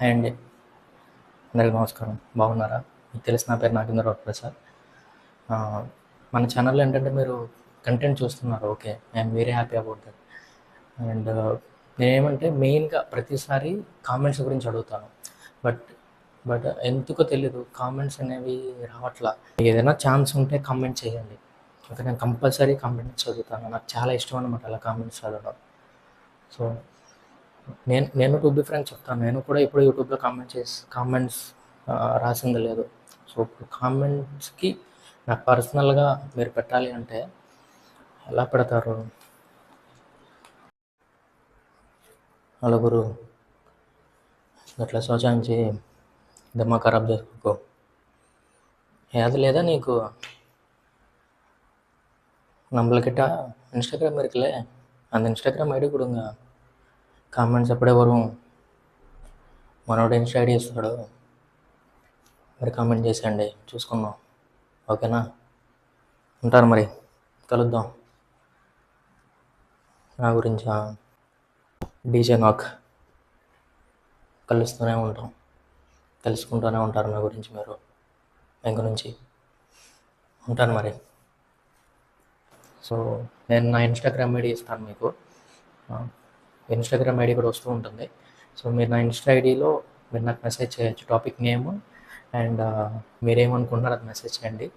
Hi అండి, అందరికీ నమస్కారం. బాగున్నారా? మీకు తెలిసి నా పేరు నాగేంద్రరావు ప్రసాద్. ఆ, మన ఛానల్లో ఏంటంటే మీరు కంటెంట్ చూస్తున్నారు. Okay, I'm very happy about that. And నేనేమంటే మెయిన్గా ప్రతిసారి కామెంట్స్ గురించి అడుగుతాను. బట్ బట్ ఎందుకో తెలీదు, కామెంట్స్ అనేవి రావట్లా. ఏదైనా ఛాన్స్ ఉంటే కామెంట్ చేయండి. ఓకే, నేను కంపల్సరీ కామెంట్స్ చదువుతాను. నాకు చాలా ఇష్టం అనమాట అలా కామెంట్స్ చదవడం. సో నేను టు బి ఫ్రాంక్ చెప్తాను, నేను కూడా ఇప్పుడు యూట్యూబ్లో కామెంట్స్ రాసింది లేదు. సో ఇప్పుడు కామెంట్స్కి నాకు పర్సనల్గా మీరు పెట్టాలి అంటే ఎలా పెడతారు? నలుగురు అట్లా శోచాంచి దమ్మా ఖరాబ్ చేసుకో, అది లేదా నీకు நம்மளக்கிட்ட இன்ஸ்டாகிராம் இருக்குல்ல, அந்த இன்ஸ்டாகிராம் ஐடி கொடுங்க. కామెంట్స్ ఎప్పుడే వரும், మనోడు ఇన్స్టా ఐడి ఇస్తాడు, మరి కామెంట్ చేసేయండి, చూసుకుందాం. ఓకేనా? ఉంటారు మరి, కలుద్దాం. నా గురించా? డీజే నాక్, కలుస్తూనే ఉంటాం, తెలుసుకుంటూనే ఉంటారు నా గురించి మీరు ఇంక నుంచి. ఉంటాను మరి. సో నేను నా ఇన్స్టాగ్రామ్ ఐడి ఇస్తాను మీకు. ఇన్స్టాగ్రామ్ ఐడి కూడా వస్తూ ఉంటుంది. సో మీరు నా ఇన్స్టా ఐడిలో మీరు నాకు మెసేజ్ చేయొచ్చు, టాపిక్ నేమ్ అండ్ మీరేమనుకుంటున్నారో అది మెసేజ్ చేయండి.